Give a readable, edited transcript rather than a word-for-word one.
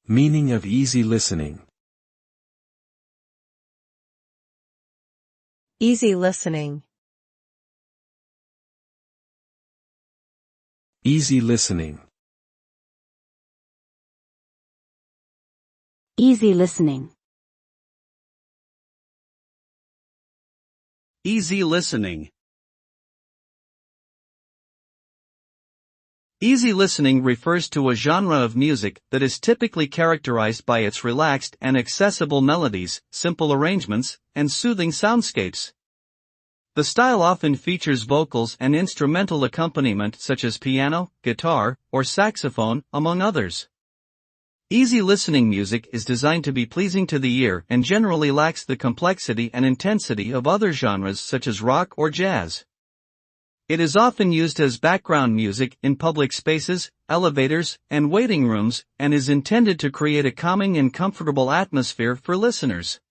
Meaning of easy listening. Easy listening. Easy listening. Easy listening. Easy listening. Easy listening refers to a genre of music that is typically characterized by its relaxed and accessible melodies, simple arrangements, and soothing soundscapes. The style often features vocals and instrumental accompaniment such as piano, guitar, or saxophone, among others. Easy listening music is designed to be pleasing to the ear and generally lacks the complexity and intensity of other genres such as rock or jazz. It is often used as background music in public spaces, elevators, and waiting rooms, and is intended to create a calming and comfortable atmosphere for listeners.